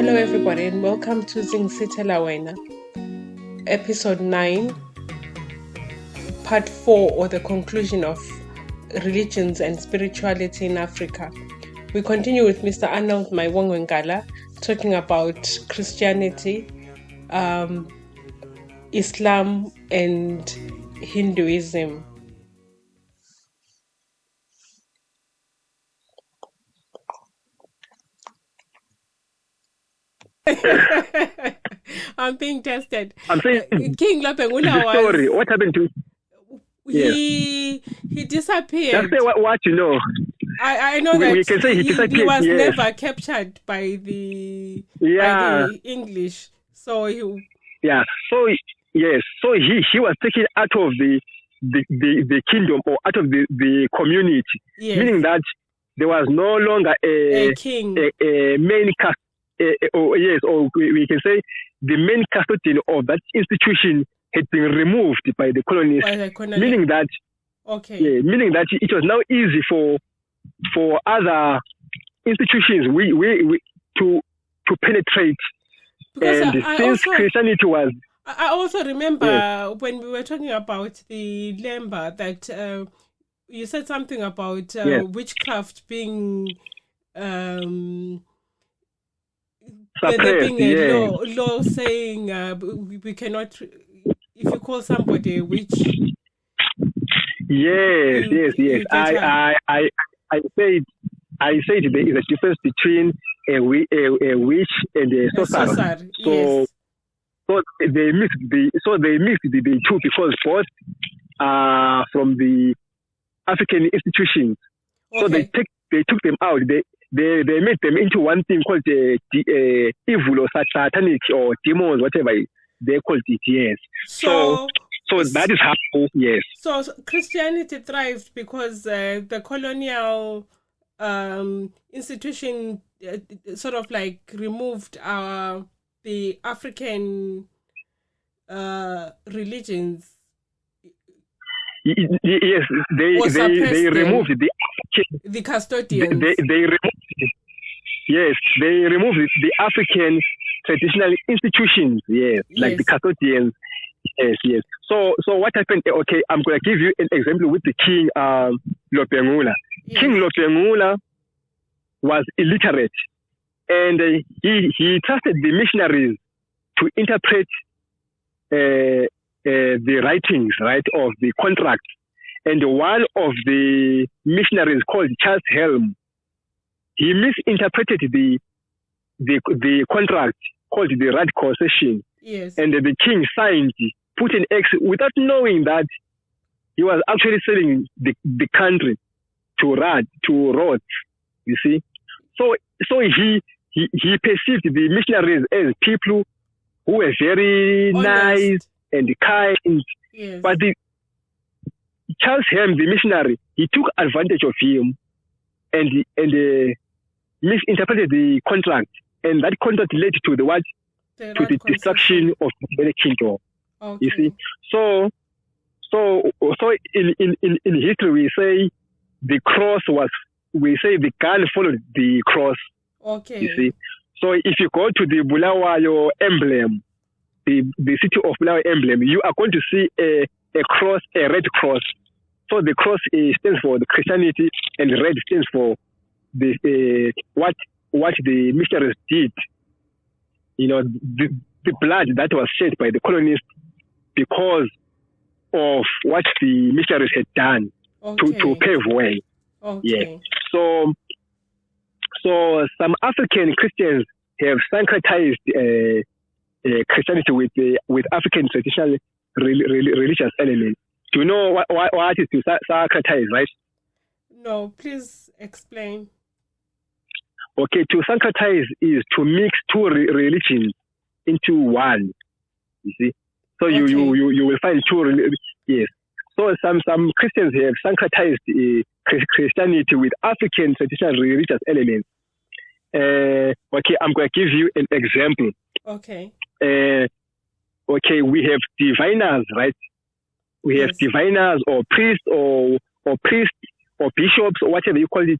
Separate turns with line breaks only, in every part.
Hello everybody and welcome to zingisithelawena, episode 9, part 4, or the conclusion of religions and spirituality in Africa. We continue with Mr. Arnold Mayibongwe Nkala talking about Christianity, Islam and Hinduism. I'm being tested.
I'm saying
King Lopengula was...
Sorry, what happened to...
He disappeared.
Just say what you know.
I know that
we can say he disappeared.
He was
yes.
never captured by the English. So he...
Yeah. So yes. So he was taken out of the kingdom or out of the community,
yes.
Meaning that there was no longer
a king,
a main cast. Or we can say the main custodian of that institution had been removed by the colonists, meaning that meaning that it was now easy for other institutions to penetrate.
Because
and since Christianity was...
I also remember when we were talking about the Lemba that you said something about witchcraft being... there being a law saying we cannot, if you call somebody a witch.
Yes. I said there is a difference between a witch and a sorcerer. So they mixed the two because both are from the African institutions. So they took them out. They made them into one thing called evil or satanic or demons, whatever they called it. Yes. So that is how. Yes. So
Christianity thrived because the colonial institution sort of like removed the African religions.
Yes, they removed
the custodians.
They removed the African traditional institutions. Yes, like the custodians. Yes. So what happened? Okay, I'm going to give you an example with the King Lopengula. Yes. King Lopengula was illiterate, and he trusted the missionaries to interpret the writings, right, of the contract. And one of the missionaries called Charles Helm, he misinterpreted the contract called the right concession.
Yes.
And the king signed, put an X without knowing that he was actually selling the country to Rhodes. You see, so he perceived the missionaries as people who were very nice and kind.
Yes.
But Charles Helm, the missionary, he took advantage of him and misinterpreted the contract, and that contract led to the destruction of the kingdom.
Okay.
You see, so in history we say the gun followed the cross.
Okay.
You see, so if you go to the Bulawayo emblem, the city of Bulawayo emblem, you are going to see a cross, a red cross. So the cross stands for the Christianity, and red stands for the what the missionaries did. You know, the blood that was shed by the colonists because of what the missionaries had done to pave way.
Okay.
Yeah. So some African Christians have syncretized Christianity with African traditional religious elements. Do you know what is to syncretize, right?
No, please explain.
Okay, to syncretize is to mix two religions into one. You see, so you will find two religions. Yes. So some Christians have syncretized Christianity with African traditional religious elements. Okay, I'm going to give you an example.
Okay.
Okay, we have diviners, right? We have diviners or priests or bishops or whatever you call it,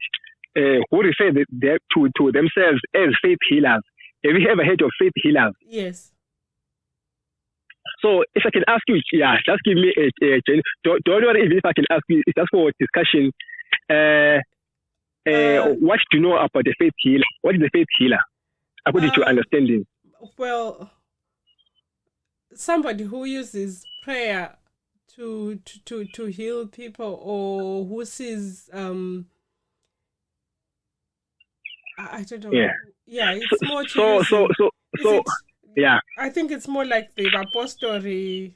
who refer to themselves as faith healers. Have you ever heard of faith healers?
Yes.
So if I can ask you, just give me a don't worry even if I can ask you, it's just for discussion. What do you know about the faith healer? What is the faith healer, according to your understanding?
Well, somebody who uses prayer to heal people, or who sees I don't know. Yeah, it's more
yeah.
I think it's more like the apostolic.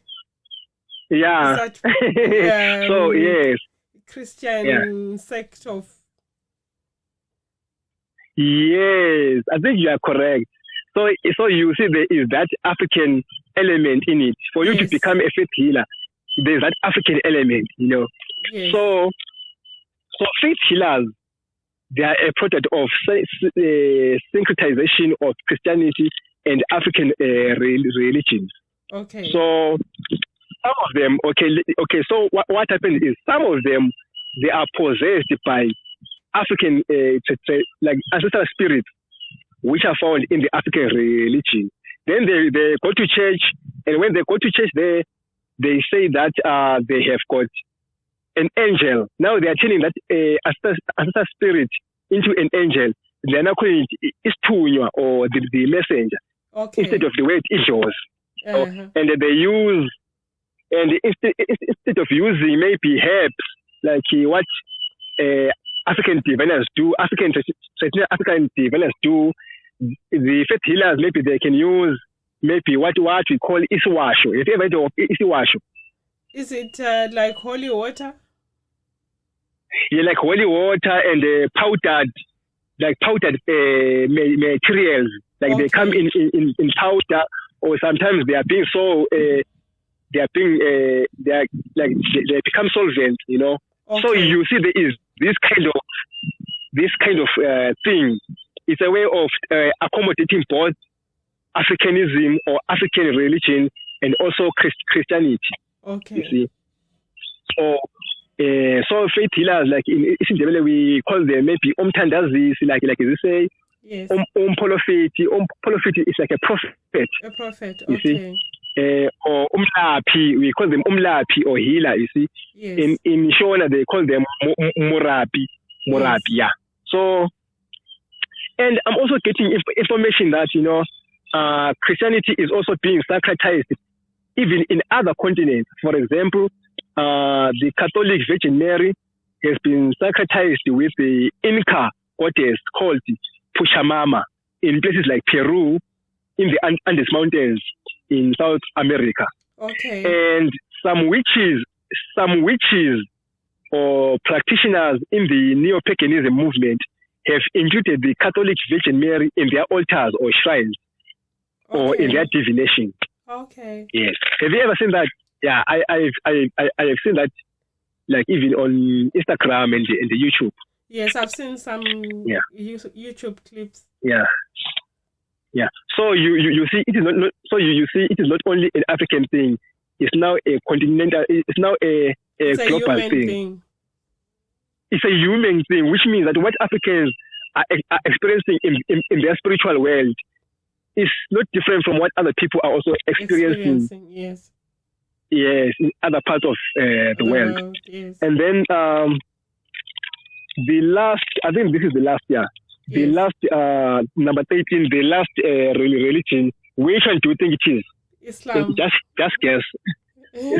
Yeah.
That,
so yes.
Christian sect of.
Yes, I think you are correct. So you see there is that African element in it. For you to become a faith healer, there's that African element, you know.
Yes.
So faith healers, they are a product of syncretization of Christianity and African religions.
Okay.
So some of them, okay. So what happens is some of them, they are possessed by African, like ancestral spirits, which are found in the African religion. Then they go to church, and when they go to church, they say that they have got an angel. Now they are turning that ancestral spirit into an angel. They are now calling it Istunya, or the messenger, instead of the word angels. And they use, and instead of using maybe herbs like what African diviners do, African diviners do, the faith healers, maybe they can use maybe what we call iswasho. Have you ever heard of iswasho?
Is it like holy water?
Yeah, like holy water and powdered materials. Like they come in powder, or sometimes they are being they become solvent, you know. So you see there is this kind of thing. It's a way of accommodating both Africanism or African religion and also Christianity. Okay. You see. So faith healers, like in Isindebele, we call them maybe umthandazisi, like you say.
Yes.
Umprofeti is like a prophet.
A prophet.
You see. Or umlapi, we call them umlapi or healer. You see.
Yes.
In Shona they call them murapi.
Yes.
Yeah. So, and I'm also getting information that, you know, Christianity is also being sacratized even in other continents. For example, the Catholic Virgin Mary has been sacratized with the Inca goddess called Pachamama in places like Peru, in the Andes Mountains in South America.
Okay.
And some witches or practitioners in the neo-paganism movement have included the Catholic Virgin Mary in their altars or shrines or in their divination.
Okay.
Yes. Have you ever seen that? Yeah, I have seen that, like even on Instagram and the YouTube.
Yes, I've seen some YouTube clips.
Yeah. Yeah. So you see, it is not. So you see, it is not only an African thing. It's now a continental. It's now a global thing. It's a human thing, which means that what Africans are experiencing in their spiritual world is not different from what other people are also experiencing.
Yes.
Yes, in other parts of the world.
Yes.
And then the last, I think this is the last year. Yes. The last number 13, the last religion. Which one do you think it is?
Islam.
Just guess.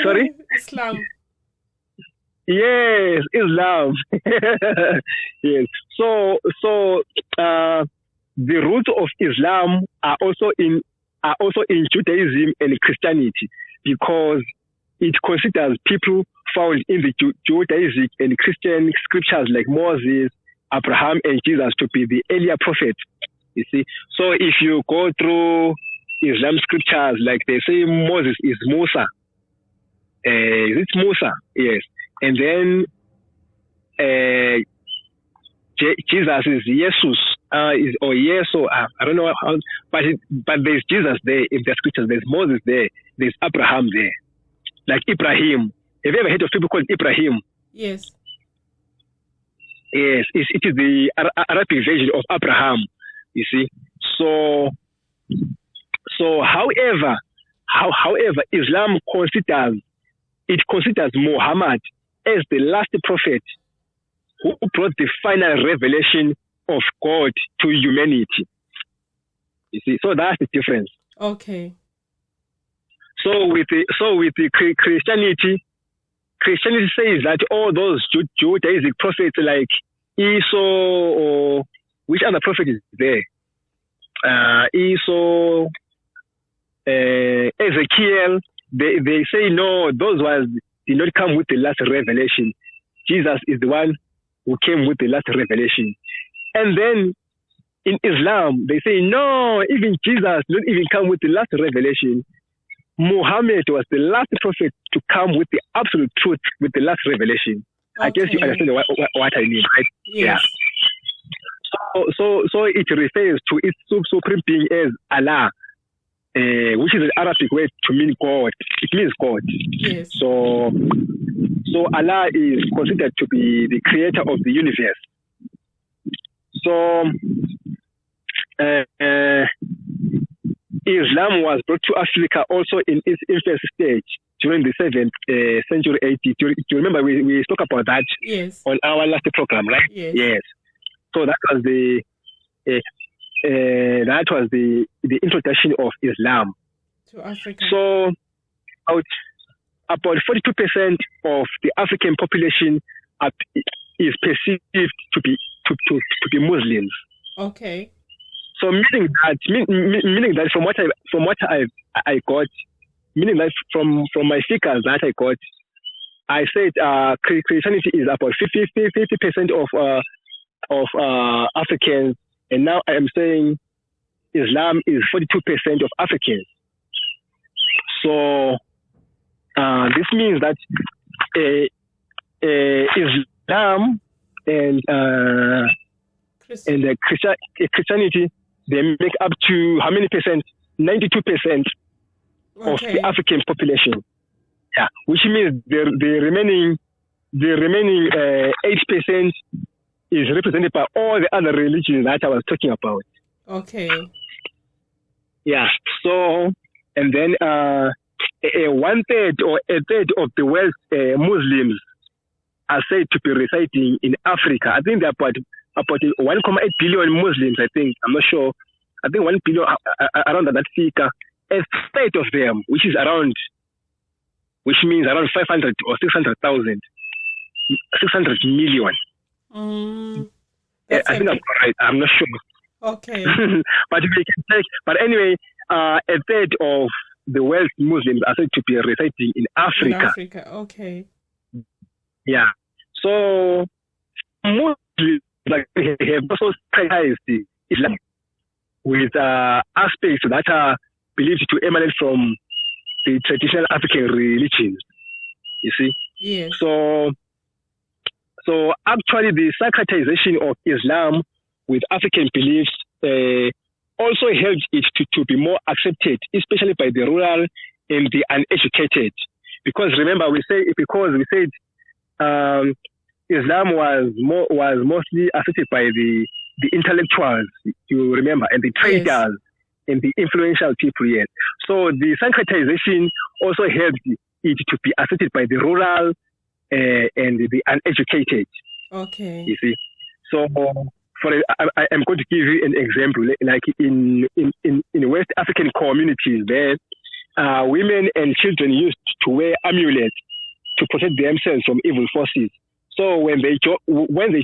Sorry?
Islam.
Yes, Islam. Yes. So the roots of Islam are also in Judaism and Christianity, because it considers people found in the Judaic and Christian scriptures like Moses, Abraham, and Jesus to be the earlier prophets. You see, so if you go through Islam scriptures, like they say Moses is Musa. It's Musa, yes. And then Jesus is Jesus, or Yesu. I don't know how, but there's Jesus there in the scriptures. There's Moses there. There's Abraham there, like Ibrahim. Have you ever heard of people called Ibrahim?
Yes.
Yes, it is the Arabic version of Abraham. You see, so So, however, Islam considers Muhammad as the last prophet who brought the final revelation of God to humanity. You see, so that's the difference.
Okay.
So with the Christianity says that all those Judaistic prophets like Esau, or which other prophet is there? Esau, Ezekiel. They say no, those ones did not come with the last revelation. Jesus is the one who came with the last revelation. And then in Islam, they say no, even Jesus did not even come with the last revelation. Muhammad was the last prophet to come with the absolute truth, with the last revelation. Okay. I guess you understand what I mean, right?
Yes.
Yeah. So it refers to its supreme being as Allah, which is an Arabic word to mean God. It means God.
Yes.
So Allah is considered to be the creator of the universe. So Islam was brought to Africa also in its infant stage during the 7th century AD. Do you remember we spoke about that?
Yes.
On our last program, right?
Yes.
So that was the introduction of Islam
to Africa.
So about 42% of the African population is perceived to be Muslims.
Okay.
So meaning that from what I got, meaning that from my figures that I got, I said Christianity is about 50% of Africans, and now I am saying Islam is 42% of Africans. So this means that Islam and Christianity, they make up to how many percent? 92% of the African population. Yeah, which means the remaining 8% is represented by all the other religions that I was talking about.
Okay.
Yeah. So, and then a third of the world's Muslims are said to be residing in Africa. I think there are about 1.8 billion Muslims, I think. I'm not sure. I think 1 billion, around that figure. A third of them, which means around 500 or 600,000, 600 million. I think I'm correct. I'm not sure.
Okay.
But we can check. But anyway, a third of the world's Muslims are said to be residing in Africa.
In Africa, okay.
Yeah. So Muslims have also practiced Islam with aspects that are believed to emanate from the traditional African religions. You see?
Yes.
So actually the syncretization of Islam with African beliefs also helped it to be more accepted, especially by the rural and the uneducated. Because remember, we said Islam was mostly accepted by the intellectuals, you remember, and the traders. Yes. And the influential people, yes. So the syncretization also helped it to be accepted by the rural and the uneducated.
Okay.
You see. So I am going to give you an example. Like in West African communities, there women and children used to wear amulets to protect themselves from evil forces. So when they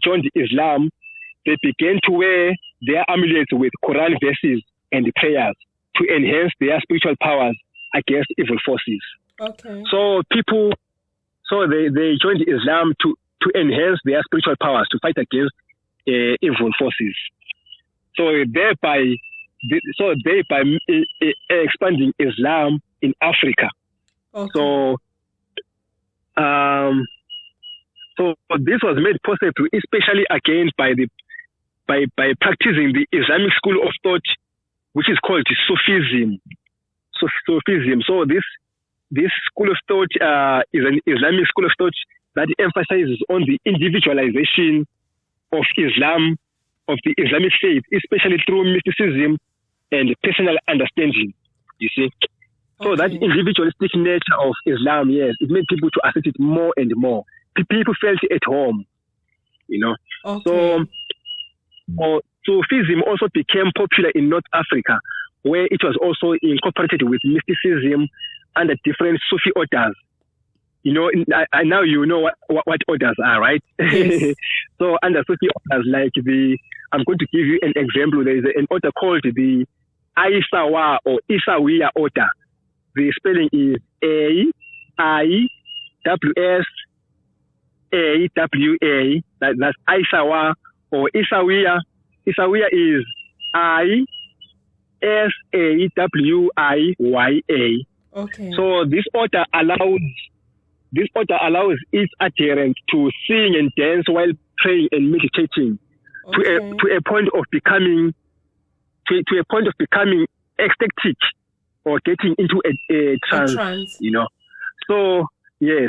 joined Islam, they began to wear their amulets with Quran verses and the prayers to enhance their spiritual powers against evil forces.
Okay.
So they joined Islam to enhance their spiritual powers to fight against evil forces. So thereby expanding Islam in Africa.
Okay.
So this was made possible, especially again by practicing the Islamic school of thought, which is called Sufism. So this school of thought is an Islamic school of thought that emphasizes on the individualization of Islam, of the Islamic faith, especially through mysticism and personal understanding, you see. So that individualistic nature of Islam, yes, it made people to accept it more and more. People felt at home, you know. So Sufism also became popular in North Africa, where it was also incorporated with mysticism under different Sufi orders. You know, now you know what orders are, right?
Yes.
So under Sufi orders, like I'm going to give you an example. There is an order called the Aisawa or Isawiya order. The spelling is A-I-W-S-A-W-A. That's Aisawa or Isawiya. Isawiya is I-S-A-W-I-Y-A.
Okay.
So this order allows its adherents to sing and dance while praying and meditating to a point of becoming ecstatic or getting into a trance, you know. So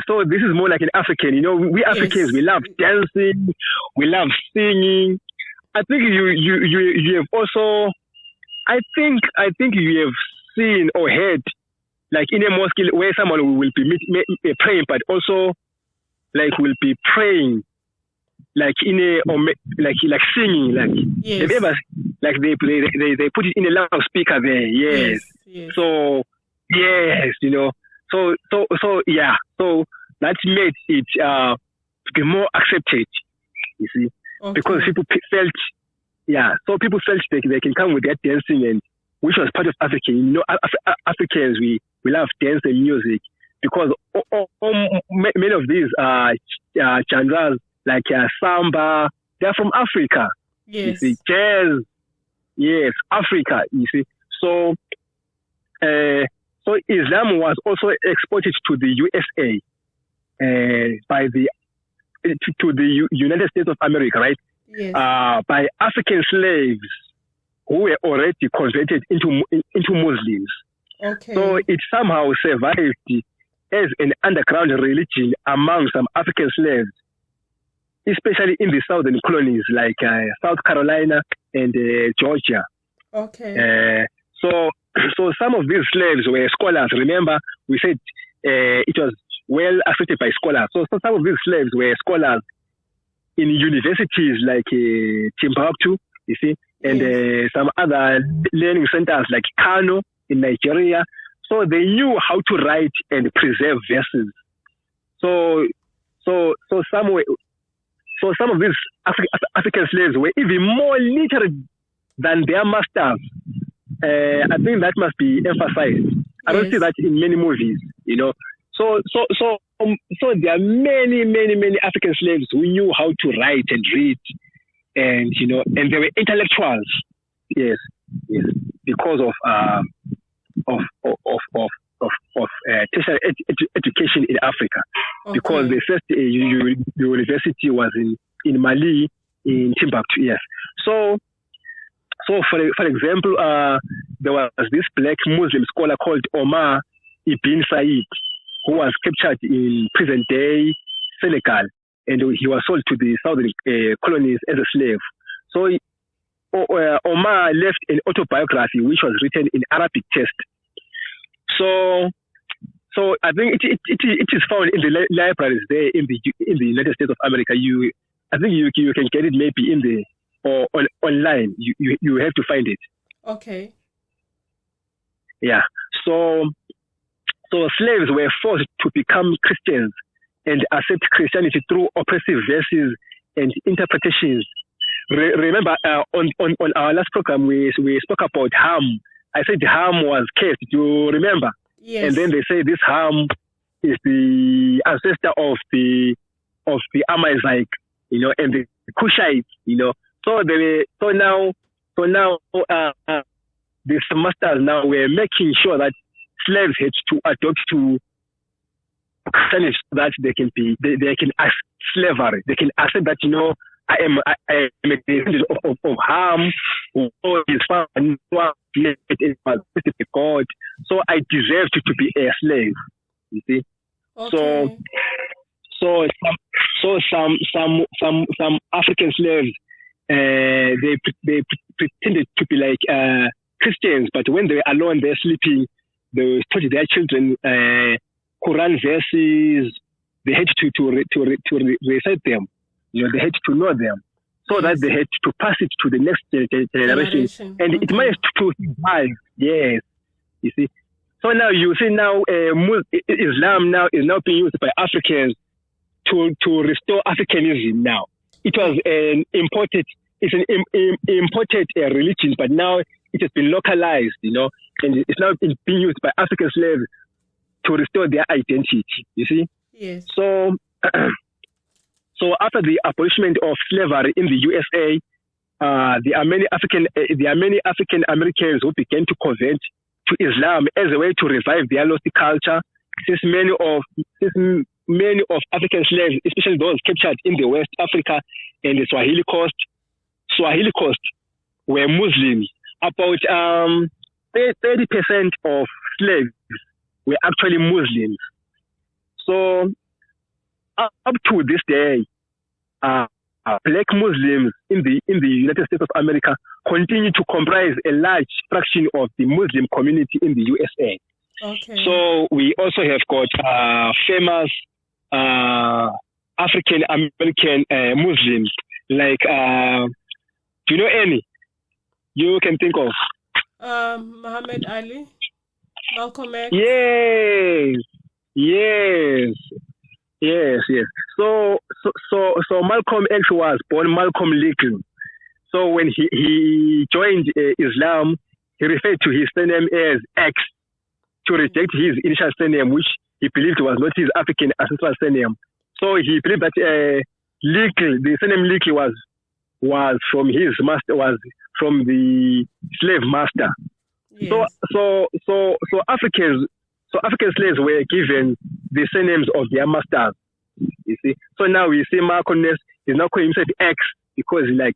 so this is more like an African, you know. We Africans, we love dancing, we love singing. I think you have also, I think you have seen or heard, like in a mosque where someone will be praying, but also like will be praying, like in a like singing, like they've ever, like they put it in a loudspeaker there. Yes. So you know, so yeah, so that made it be more accepted. You see, because people felt, so people felt they can come with that dancing, and which was part of African. You know, Africans we love dance and music, because many of these genres like samba, they're from Africa.
Yes.
You see, jazz, yes, Africa. You see, so Islam was also exported to the USA by the United States of America, right?
Yes.
By African slaves who were already converted into Muslims.
Okay.
So it somehow survived as an underground religion among some African slaves, especially in the southern colonies like South Carolina and Georgia.
Okay.
So some of these slaves were scholars. Remember, we said it was well accepted by scholars. So some of these slaves were scholars in universities like Timbuktu, you see, and some other learning centers like Kano in Nigeria. So they knew how to write and preserve verses. So some of these African slaves were even more literate than their masters. I think that must be emphasized. I don't see that in many movies, you know. So there are many African slaves who knew how to write and read, and you know, and they were intellectuals. Yes, because of tertiary education in Africa. Because the first university was in Mali, in Timbuktu. Yes. So for example, there was this black Muslim scholar called Omar Ibn Said, who was captured in present-day Senegal, and he was sold to the southern colonies as a slave. So Omar left an autobiography which was written in Arabic text. So I think it is found in the libraries there in the United States of America. I think you can get it maybe in the or online. You have to find it.
Okay.
Yeah. So slaves were forced to become Christians and accept Christianity through oppressive verses and interpretations. Remember, on our last program, we spoke about Ham. I said Ham was cursed. Do you remember?
Yes.
And then they say this Ham is the ancestor of the Amazigh, you know, and the Cushites, you know. So now the masters now were making sure that slaves had to adopt to Christianity so that they can accept slavery. They can accept that, you know, I am a descendant of Ham, who is found in God. So I deserve to be a slave. You see.
Okay.
So some African slaves they pretended to be like Christians, but when they were alone, they're sleeping, they taught their children Quran verses. They had to recite them. They had to know them, so that they had to pass it to the next generation. And it managed to survive. Yes, you see. So now you see Islam now is now being used by Africans to restore Africanism. Now it was an imported religion, but now it has been localized, and it's now being used by African slaves to restore their identity. You see.
Yes.
So after the abolishment of slavery in the USA, there are many African Americans who began to convert to Islam as a way to revive their lost culture. Since many of African slaves, especially those captured in the West Africa and the Swahili Coast, were Muslims. About 30% of slaves were actually Muslims. So up to this day, black Muslims in the United States of America continue to comprise a large fraction of the Muslim community in the USA.
Okay.
So we also have got famous African American Muslims, like do you know any you can think of?
Muhammad Ali, Malcolm X.
Yes. So Malcolm X was born Malcolm Little. So when he joined Islam, he referred to his surname as X to reject his initial surname, which he believed was not his African ancestral surname. So he believed that Little, the surname Little was from his master, was from the slave master. Yes. So African slaves were given the surnames of their masters. You see. So now we see Malcolm X is now calling himself X because he's like,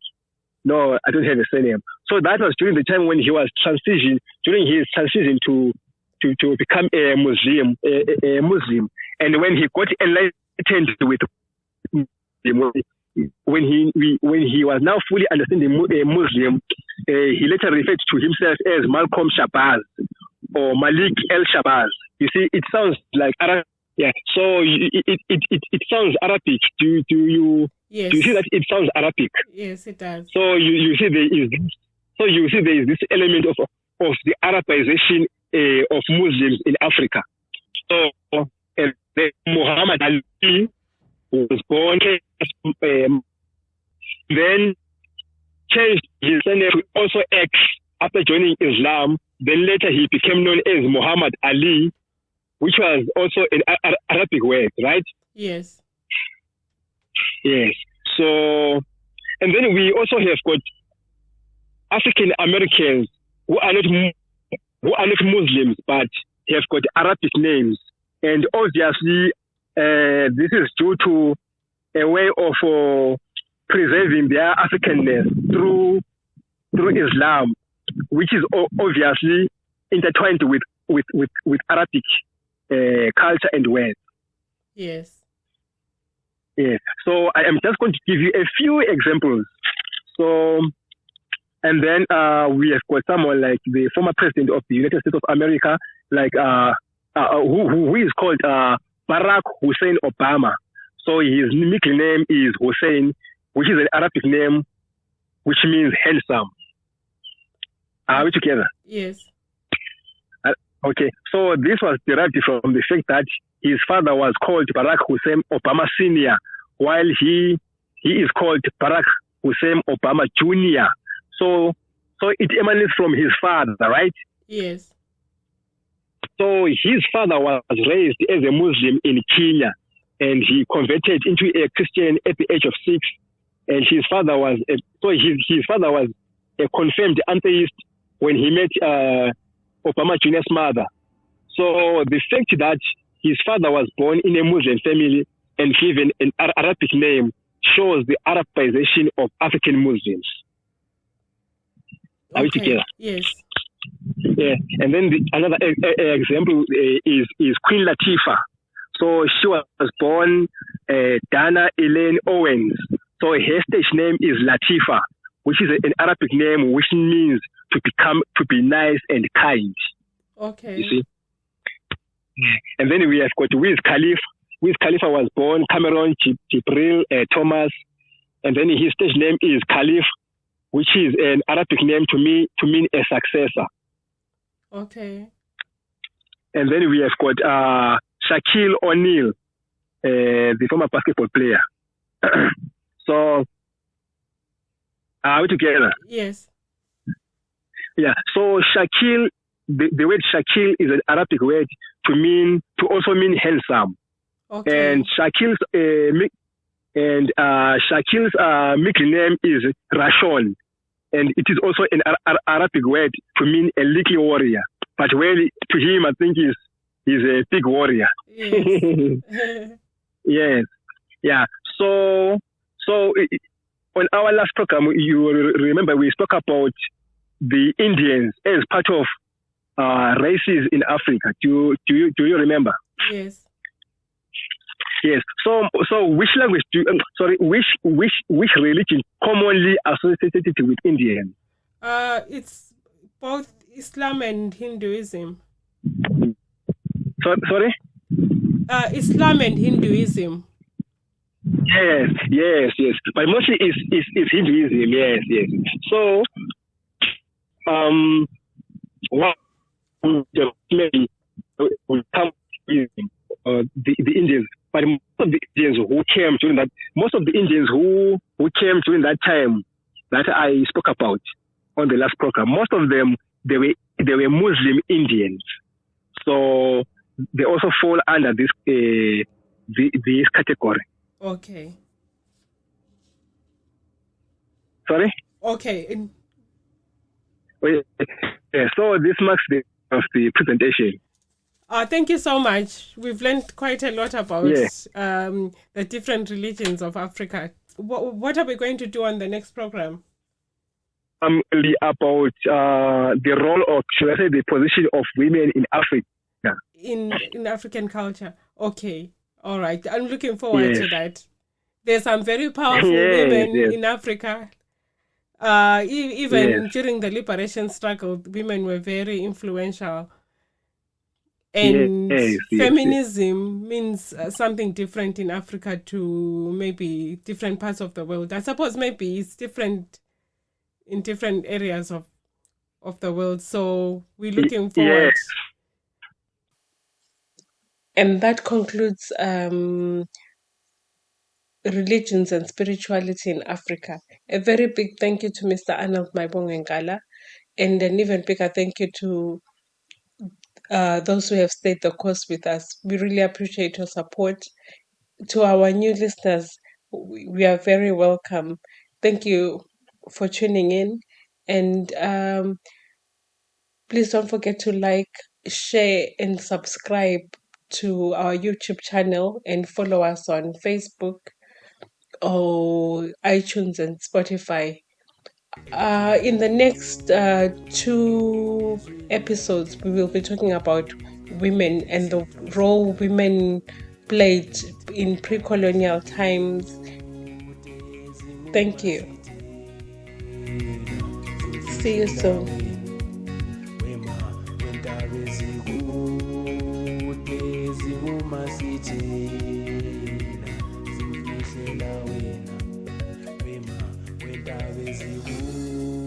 no, I don't have a surname. So that was during the time when he was during his transition to become a Muslim. And when he got enlightened with when he was now fully understanding a Muslim, he later referred to himself as Malcolm Shabazz or Malik El Shabazz. You see, it sounds like Arab. Yeah, so it sounds Arabic. Do you see that it sounds Arabic?
Yes, it does.
So you see there is this element of the Arabization of Muslims in Africa. So Muhammad Ali was born, then changed his surname to also X after joining Islam. Then later he became known as Muhammad Ali, which was also an Arabic word, right?
Yes.
So, and then we also have got African Americans who are not Muslims but have got Arabic names, and obviously this is due to a way of preserving their Africanness through Islam, which is obviously intertwined with Arabic culture and words.
Yes.
So I am just going to give you a few examples. So, and then we have got someone like the former president of the United States of America, like who is called Barack Hussein Obama. So his middle name is Hussein, which is an Arabic name, which means handsome. Are we together?
Yes.
Okay, so this was derived from the fact that his father was called Barack Hussein Obama Sr., while he is called Barack Hussein Obama Jr. So it emanates from his father, right?
Yes.
So his father was raised as a Muslim in Kenya, and he converted into a Christian at the age of 6. And his father was a confirmed atheist when he met Obama Jr.'s mother. So the fact that his father was born in a Muslim family and given an Arabic name shows the Arabization of African Muslims. Are we together?
Yes.
Yeah. And then another example is Queen Latifah. So she was born Dana Elaine Owens. So her stage name is Latifah, which is an Arabic name, which means to be nice and kind.
Okay.
You see? And then we have got Wiz Khalifa. Wiz Khalifa was born Cameron Jibril Thomas, and then his stage name is Khalif, which is an Arabic name to mean a successor.
Okay.
And then we have got Shaquille O'Neal, the former basketball player. So, are we together?
Yes.
Yeah. So Shaquille, the word Shaquille is an Arabic word to also mean handsome.
Okay.
And Shaquille's middle name is Rashon, and it is also an Arabic word to mean a little warrior. But to him, I think he's a big warrior.
Yes.
Yes. Yeah. So on our last program, you remember we spoke about the Indians as part of races in Africa. Do you remember?
Yes.
Yes. So which language which religion commonly associated with Indians?
It's both Islam and Hinduism.
Sorry?
Islam and Hinduism.
Yes. But mostly it's Hinduism. Yes. So, what maybe will come with the Indians, but most of the Indians who came during that time that I spoke about on the last program, most of them they were Muslim Indians, so they also fall under this category.
Okay.
Sorry?
Okay.
Yeah, so this marks the presentation.
Thank you so much. We've learned quite a lot about the different religions of Africa. What are we going to do on the next program?
About the role of, should I say, the position of women in Africa.
In African culture. Okay. All right. I'm looking forward to that. There's some very powerful women in Africa. Even during the liberation struggle, women were very influential. And feminism means something different in Africa to maybe different parts of the world. I suppose maybe it's different in different areas of the world. So we're looking forward.
Yes.
And that concludes religions and spirituality in Africa. A very big thank you to Mr. Arnold Mayibongwe Nkala, and an even bigger thank you to those who have stayed the course with us. We really appreciate your support. To our new listeners, we are very welcome. Thank you for tuning in, and please don't forget to like, share, and subscribe to our YouTube channel, and follow us on Facebook or iTunes and Spotify. In the next 2 episodes, we will be talking about women and the role women played in pre-colonial times. Thank you. See you soon. Zingisithelawena, zingisithelawena.